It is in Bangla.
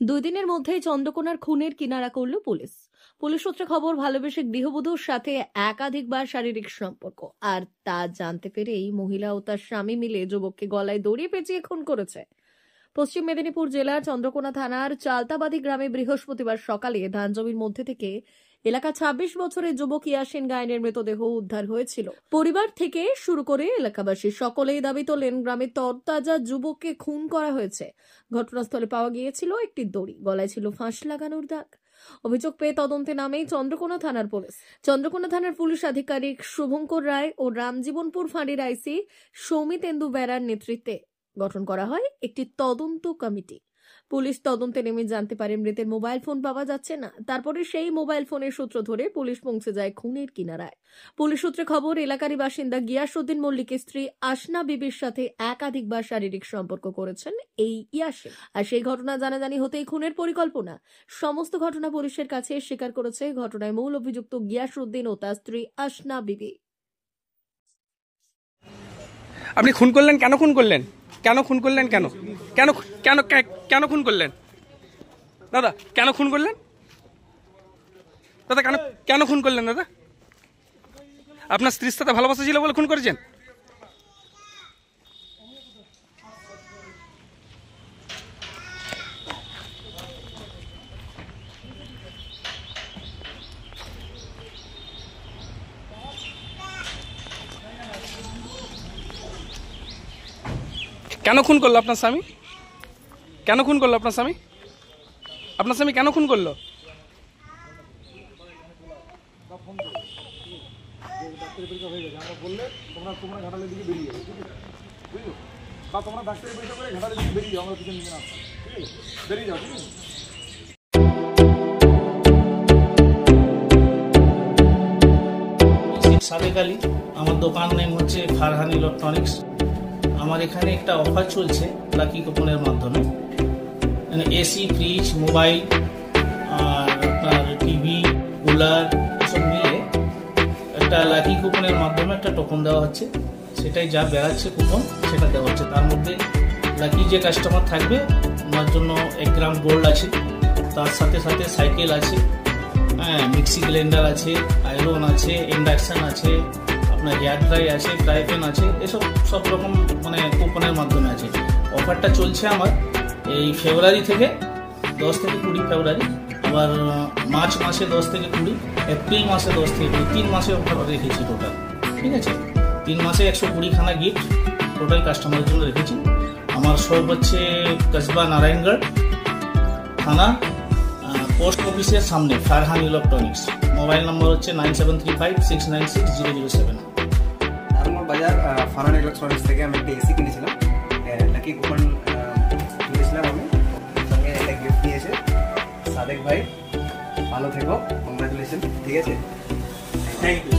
দুই দিনের মধ্যেই চন্দ্রকোনার খুনের কিনারা করল পুলিশ। পুলিশ সূত্রে খবর, ভালোবেসে গৃহবধূর সাথে একাধিকবার শারীরিক সম্পর্ক, আর তা জানতে পেরেই মহিলা ও তার স্বামী মিলে যুবককে গলায় দড়ি পেঁচিয়ে খুন করেছে। পশ্চিম মেদিনীপুর জেলার চন্দ্রকোনা থানার চালতাবাদী গ্রামে বৃহস্পতিবার সকালে ধান জমির মধ্যে থেকে এলাকা ২৬ বছরের যুবক ইয়াসিন গায়েনের মৃতদেহ উদ্ধার হয়েছিল। পরিবার থেকে শুরু করে এলাকাবাসী সকলেই দাবি তোলেন, গ্রামের তরতাজা যুবককে খুন করা হয়েছে। ঘটনাস্থলে পাওয়া গিয়েছিল একটি দড়ি, গলায় ছিল ফাঁস লাগানোর দাগ। অভিযোগ পেয়ে তদন্তে নামে চন্দ্রকোনা থানার পুলিশ। চন্দ্রকোনা থানার পুলিশ আধিকারিক শুভঙ্কর রায় ও রামজীবনপুর ফাঁড়ির আইসি সৌমিতেন্দু বেরার নেতৃত্বে গঠন করা হয় একটি তদন্ত কমিটি। পুলিশ তদন্তে নেমে জানতে পারে মৃতের মোবাইল ফোন পাওয়া যাচ্ছে না। তারপরে সেই মোবাইল ফোনের সূত্র ধরে পুলিশ পৌঁছে যায় খুনের কিনারায়। পুলিশ সূত্রে খবর, এলাকারই বাসিন্দা গিয়াসউদ্দিন মল্লিকের স্ত্রী আসনা বিবির সাথে একাধিকবার শারীরিক সম্পর্ক করেছেন এই ইয়াসিন। আর সেই ঘটনা জানাজানি হতেই খুনের পরিকল্পনা। সমস্ত ঘটনা পুলিশের কাছে স্বীকার করেছে ঘটনায় মূল অভিযুক্ত গিয়াসউদ্দিন ও তার স্ত্রী আসনা বিবি। আপনি খুন করলেন, কেন খুন করলেন? কেন খুন করলেন? কেন কেন কেন কেন খুন করলেন দাদা? কেন খুন করলেন দাদা? কেন কেন খুন করলেন দাদা? আপনার স্ত্রীর সাথে ভালোবাসা ছিল বলে খুন করেছেন? কেন খুন করলো আপনার স্বামী? কেন খুন করলো আপনার স্বামী? আপনার স্বামী কেন খুন করলো? সাদেক আলী, আমার দোকান নেম হচ্ছে ফারহান ইলেকট্রনিক্স। আমার এখানে একটা অফার চলছে লাকি কুপনের মাধ্যমে। মানে এসি, ফ্রিজ, মোবাইল আর আপনার টিভি, কুলার সব মিলে একটা লাকি কুপনের মাধ্যমে একটা টোকন দেওয়া হচ্ছে। সেটাই যা বেড়াচ্ছে কুপন সেটা দেওয়া হচ্ছে। তার মধ্যে লাকি যে কাস্টমার থাকবে ওনার জন্য 1 গ্রাম গোল্ড আছে, তার সাথে সাথে সাইকেল আছে, মিক্সি ব্লেন্ডার আছে, আয়রন আছে, ইন্ডাকশান আছে, আপনার হেয়ার ড্রাই আছে, ফ্রাই প্যান আছে, এসব সব রকম মানে কুপনের মাধ্যমে আছে। অফারটা চলছে আমার এই ফেব্রুয়ারি থেকে 10 থেকে 20 ফেব্রুয়ারি, আবার মার্চ মাসে 10 থেকে 20, এপ্রিল মাসে 10 থেকে 20, 3 মাসে অফার রেখেছি টোটাল। ঠিক আছে, 3 মাসে 120 খানা গিফট টোটাল কাস্টমারের জন্য রেখেছি। আমার শপ হচ্ছে কসবা নারায়ণগড় থানা, পোস্ট অফিসের সামনে, ফারহান ইলেকট্রনিক্স। মোবাইল নম্বর হচ্ছে 9735696007। নারায়ণগড় বাজার ফারহান ইলেকট্রনিক্স থেকে আমি একটা এসি কিনেছিলাম, লাকি কুপন কিনেছিলাম আমি, সঙ্গে একটা গিফট দিয়েছে সাদেক ভাই। ভালো থেকো, কংগ্রাচুলেশন। ঠিক আছে, থ্যাংক ইউ।